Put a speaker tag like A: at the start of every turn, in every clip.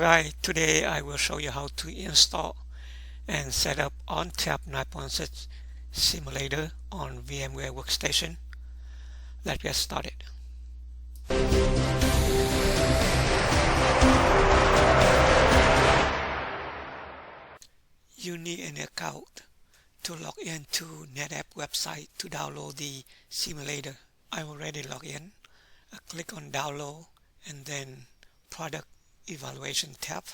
A: guys, today I will show you how to install and set up ONTAP 9.6 simulator on VMware Workstation. Let's get started. You need an account to log into NetApp website to download the simulator. I already logged in. I click on download and then product evaluation tab.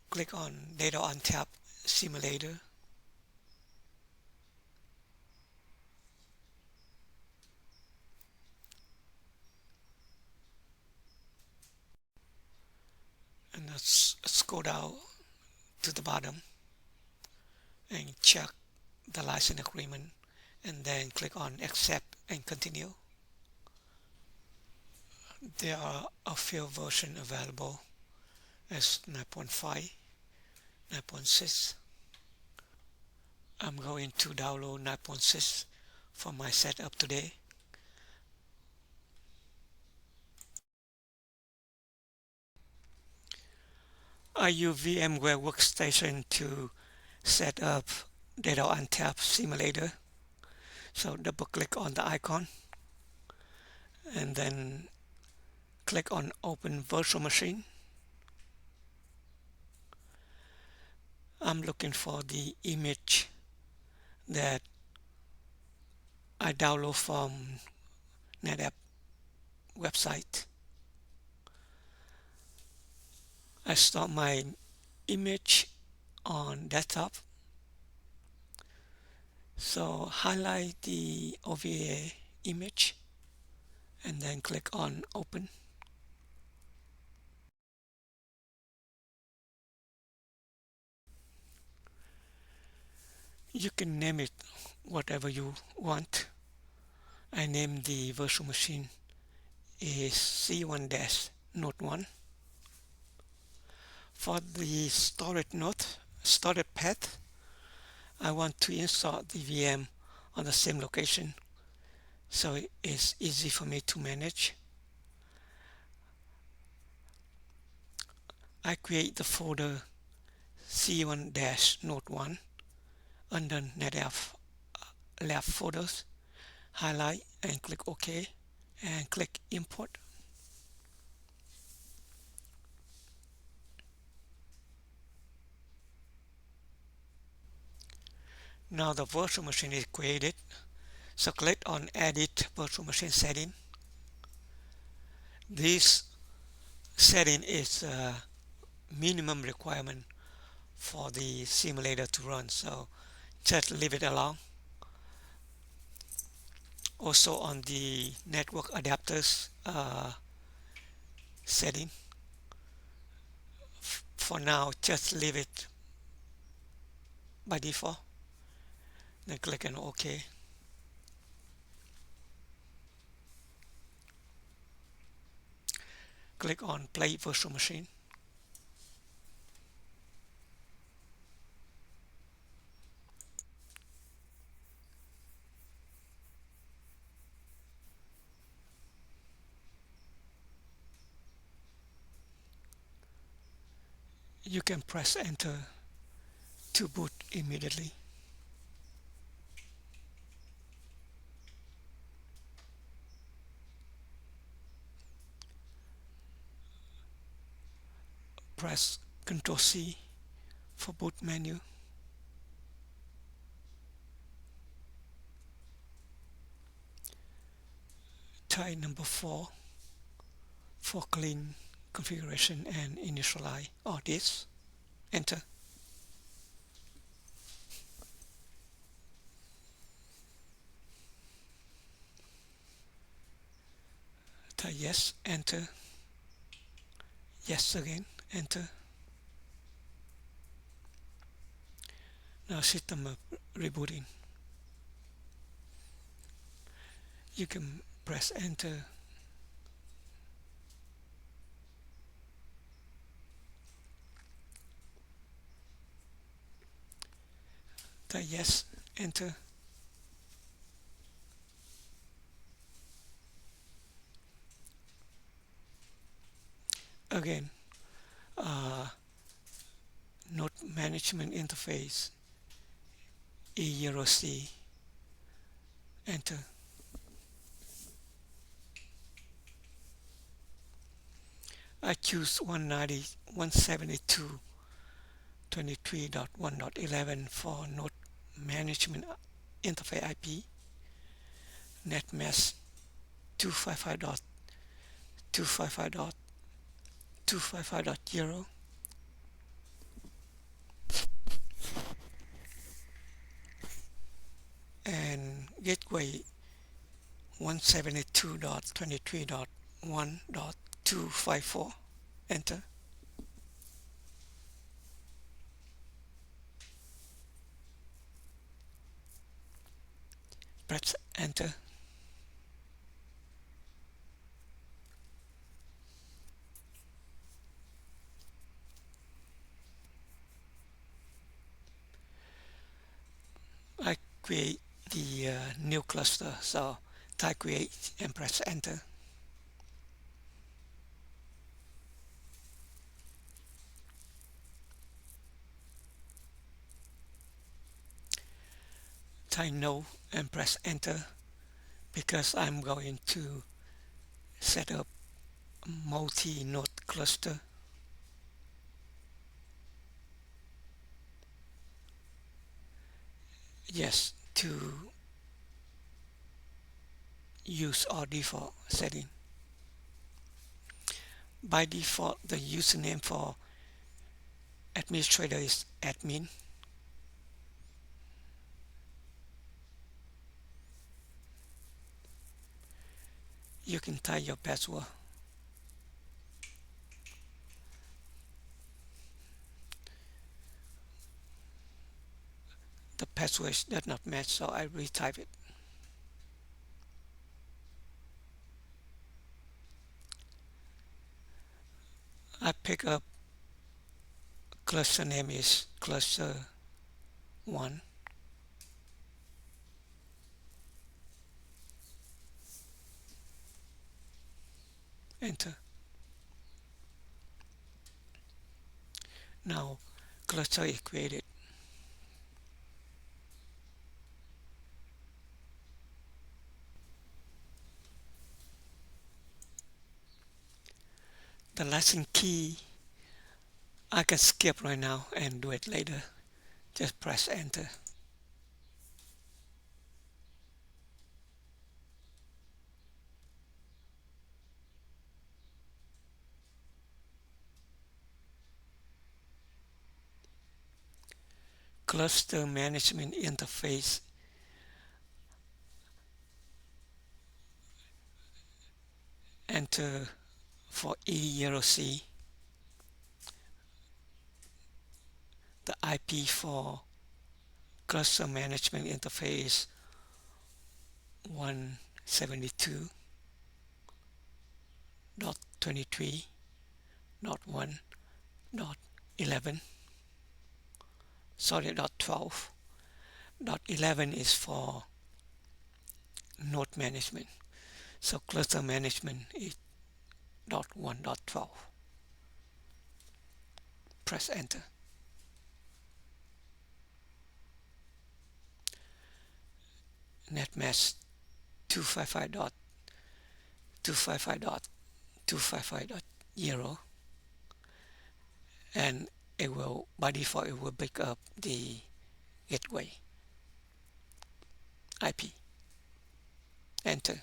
A: Click on Data ONTAP Simulator. And let's scroll down to the bottom and check the license agreement and then click on accept and continue. There are a few versions available as 9.5, 9.6. I'm going to download 9.6 for my setup today. I use VMware Workstation to set up Data ONTAP Simulator. So double click on the icon and then click on Open Virtual Machine. I'm looking for the image that I download from NetApp website. I start my image on desktop. So highlight the OVA image and then click on Open. You can name it whatever you want. I name the virtual machine is C1-Node 1. For the storage path, I want to install the VM on the same location, so it's easy for me to manage. I create the folder C1-Node 1 under NetApp lab folders, highlight and click OK and click import. Now the virtual machine is created, so click on Edit Virtual Machine Setting. This setting is a minimum requirement for the simulator to run, so just leave it alone. Also on the network adapters setting, for now just leave it by default, then click on OK. Click on Play Virtual Machine. You can press Enter to boot immediately. Press Ctrl C for boot menu. Type number 4 for clean configuration and initialize all this. Enter. Type yes, enter. Yes again, enter. Now system rebooting. You can press enter. Type yes, enter. again, uh, node management interface, E0C, enter. I choose 192.172.23.1.11 for node management interface IP, netmask 255.255.255.0, and gateway 172.23.1.254. Enter. Press enter. I create the new cluster, so type create and press enter. Type no and press enter because I'm going to set up a multi-node cluster. Yes, to use our default setting. By default, the username for administrator is admin. You can type your password. The password does not match, so I retype it. I pick up cluster name is cluster 1. Enter. Now cluster is created. The license key I can skip right now and do it later. Just press enter. Cluster management interface. Enter for E0C. The IP for cluster management interface 172.23.1.11. Sorry, .12. .11 is for node management. So cluster management is .1.12. Press enter. Netmask 255.255.255.0, and it will, by default, it will pick up the gateway IP. Enter.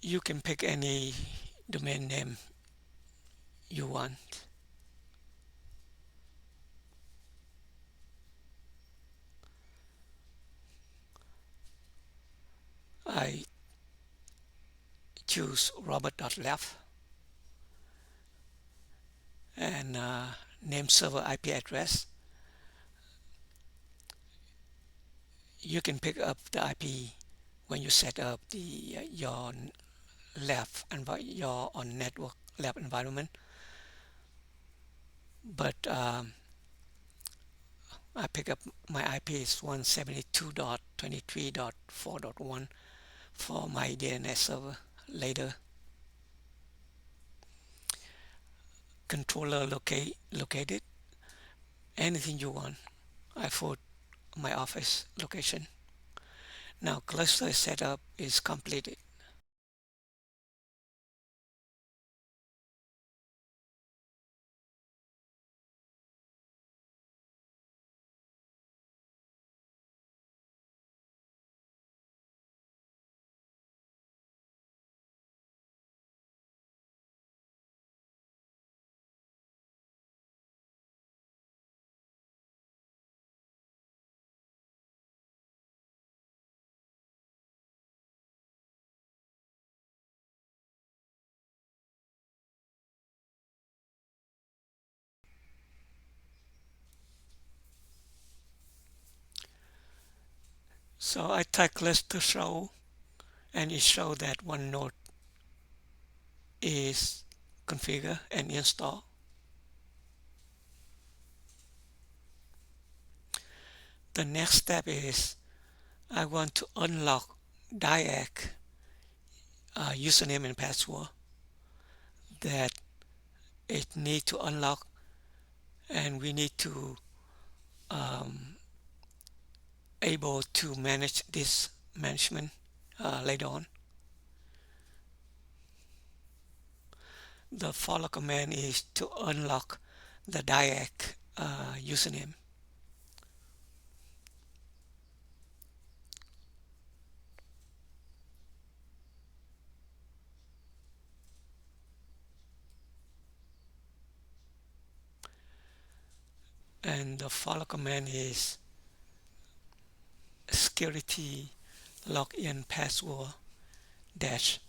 A: You can pick any domain name you want. I choose robert.lab and name server IP address. You can pick up the IP when you set up the your lab and your on network lab environment. But I pick up my IP is 172.23.4.1 for my DNS server. Later, controller located anything you want. I put my office location. Now cluster setup is completed. So I type cluster show and it shows that one node is configured and installed. The next step is I want to unlock DIAC username and password that it need to unlock, and we need to um, able to manage this management later on. The follow command is to unlock the DIAC username. And the follow command is security login password dash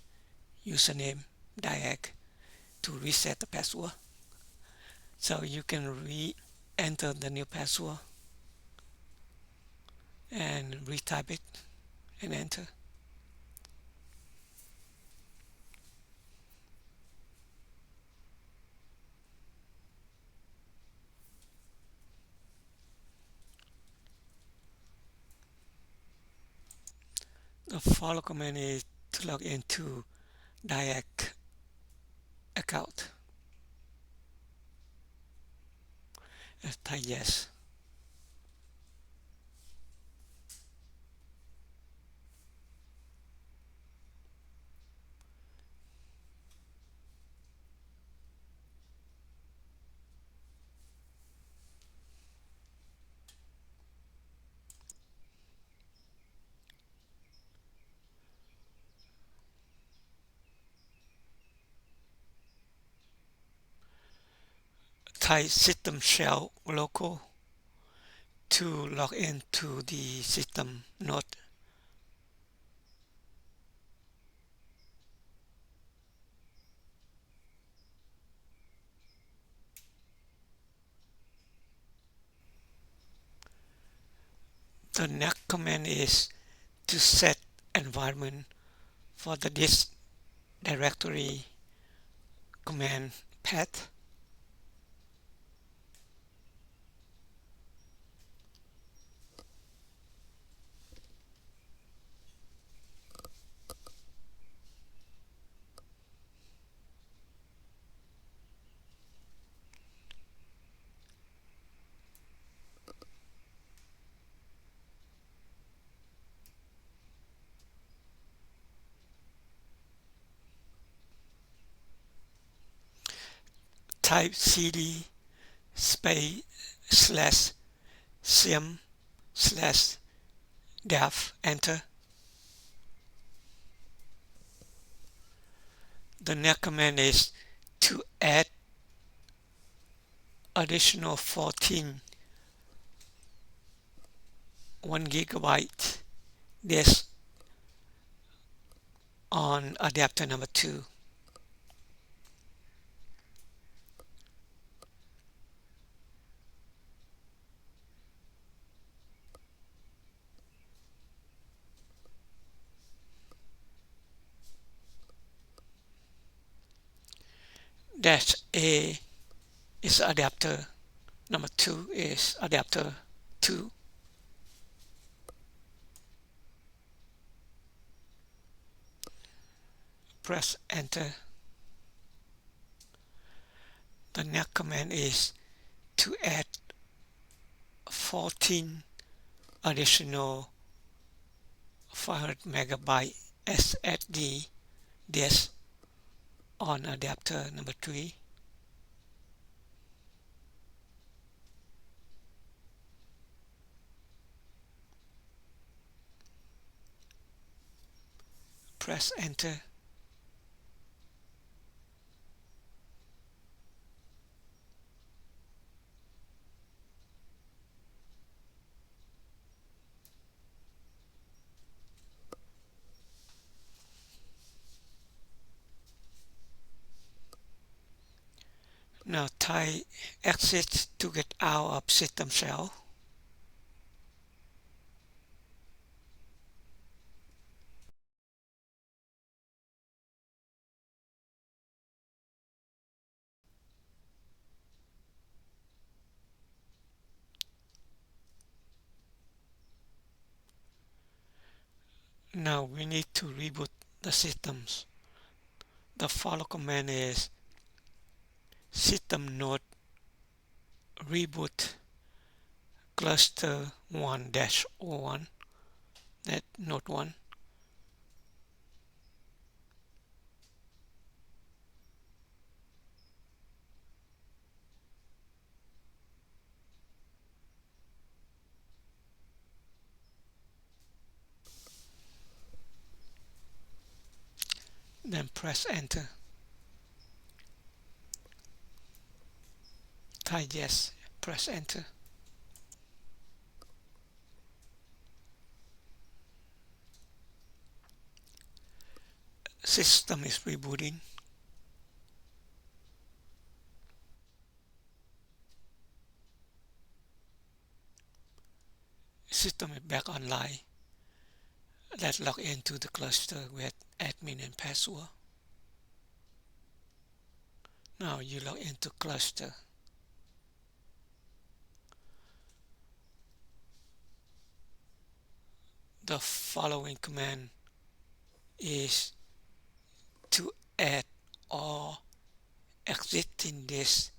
A: username DIAC to reset the password. So you can re-enter the new password and retype it and enter. The follow command is to log into DIAC account. Type yes. Type system shell local to log into the system node. The next command is to set environment for the disk directory command path. Type cd space slash sim slash dev, enter. The next command is to add additional 14 1 gigabyte disk on adapter number 2. Dash A is adapter number 2 is adapter 2, press enter. The next command is to add 14 additional 500 megabyte SSD disk on adapter number 3. Press enter. Now type exit to get out of system shell. Now we need to reboot the systems. The follow command is system node reboot cluster 1-01, that node 1. Then press enter. Type yes, press enter. System is rebooting. System is back online. Let's log into the cluster with admin and password. Now you log into cluster. The following command is to add all existing disks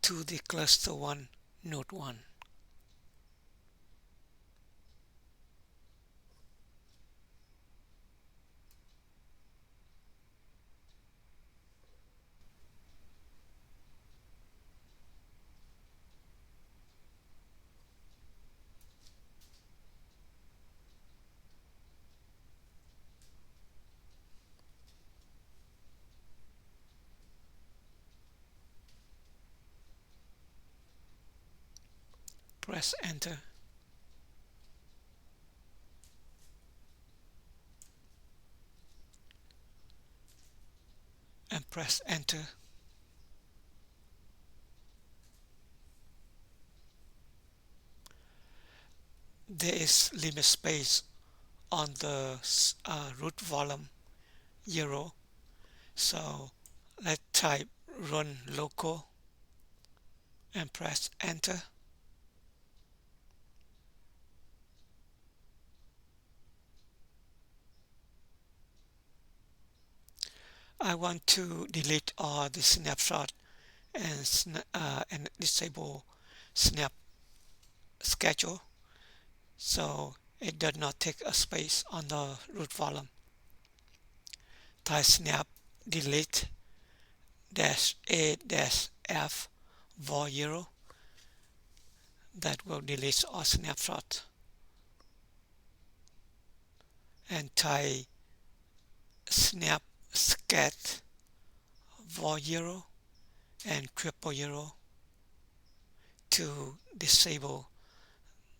A: to the cluster 1 node 1. Press enter. And press enter. There is limit space on the root volume 0. So let's type run local and press enter. I want to delete all the snapshot and disable snap schedule so it does not take a space on the root volume. Type snap delete -a-f var 0. That will delete all snapshot. And type snap scat var 0 and 000 to disable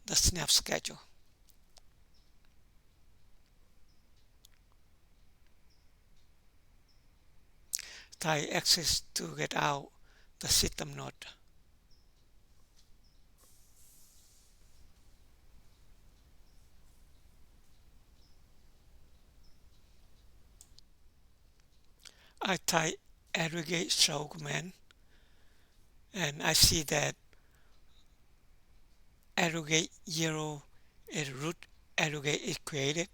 A: the snap schedule. Type exit to get out the system node. I type aggregate show command and I see that aggregate 0 is root aggregate is created.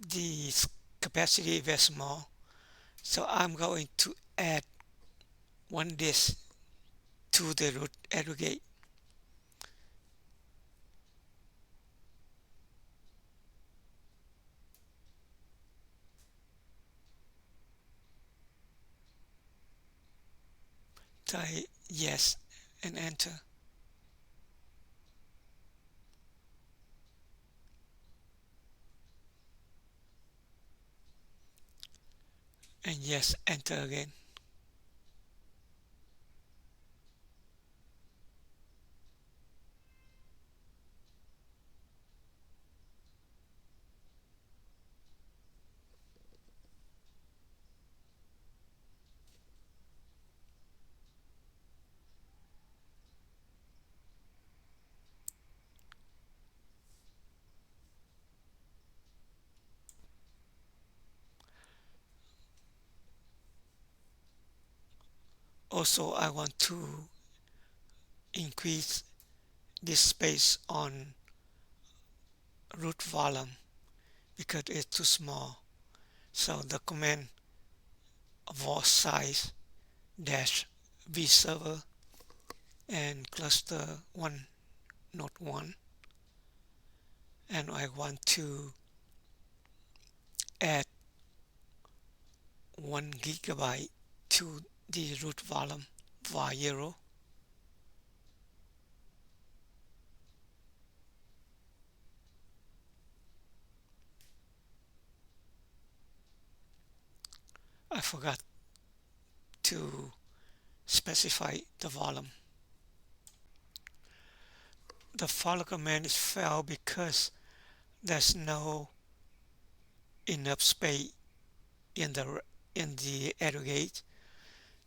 A: The capacity is very small, so I'm going to add one disk to the root aggregate. Type yes and enter. And yes, enter again. Also, I want to increase this space on root volume because it's too small. So the command var size dash v server and cluster 1 node 1, and I want to add 1 gigabyte to the root volume var 0. I forgot to specify the volume. The follow command is failed because there's no enough space in the aggregate,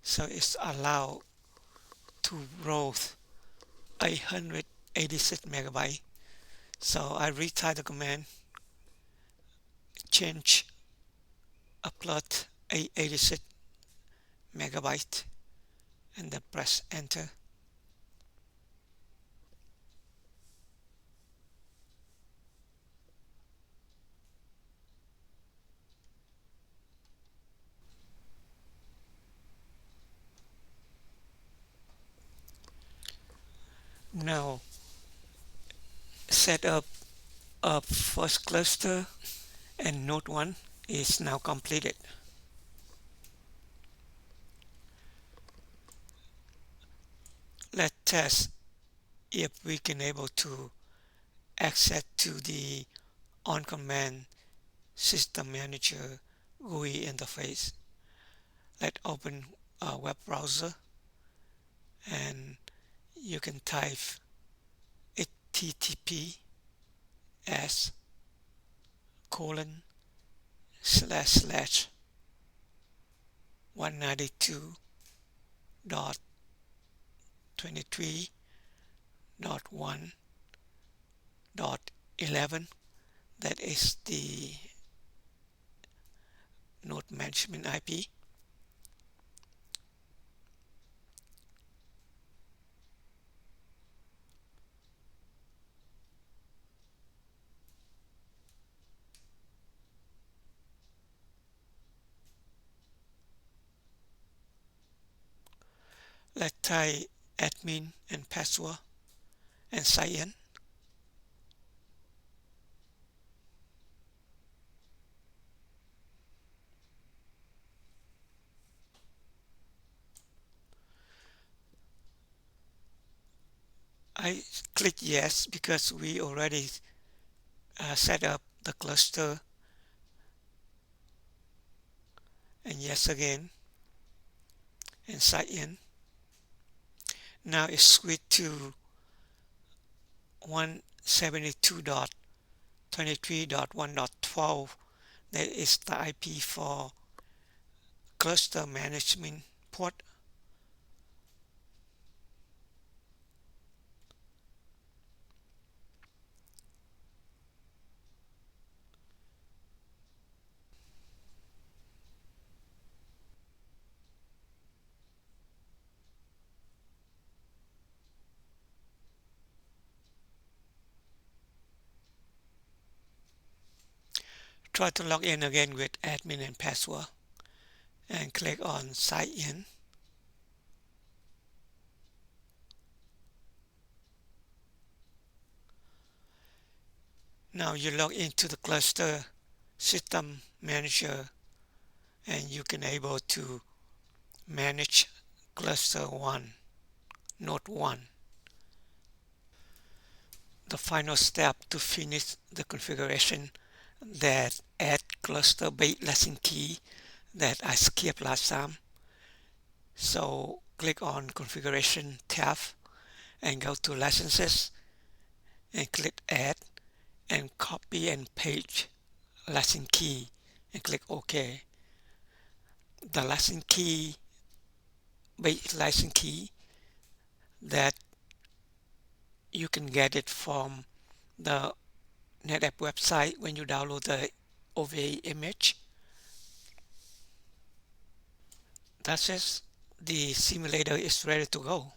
A: so it's allowed to wrote 886 megabyte. So I retype the command, change upload 886 megabyte, and then press enter. Now set up of first cluster and node 1 is now completed. Let's test if we can able to access to the on command system manager GUI interface. Let's open a web browser and you can type https colon slash slash 192.23.1.11. That is the node management IP. Let's type admin and password and sign in. I click yes because we already set up the cluster, and yes again, and sign in. Now it's switched to 172.23.1.12. That is the IP for cluster management port. try to log in again with admin and password and click on sign in. Now you log into the cluster system manager and you can able to manage cluster 1, node 1. The final step to finish the configuration that add cluster based license key that I skipped last time. So click on configuration tab and go to licenses and click add and copy and paste license key and click OK. The license key, base license key that you can get it from the NetApp website when you download the OVA image. That's it. The simulator is ready to go.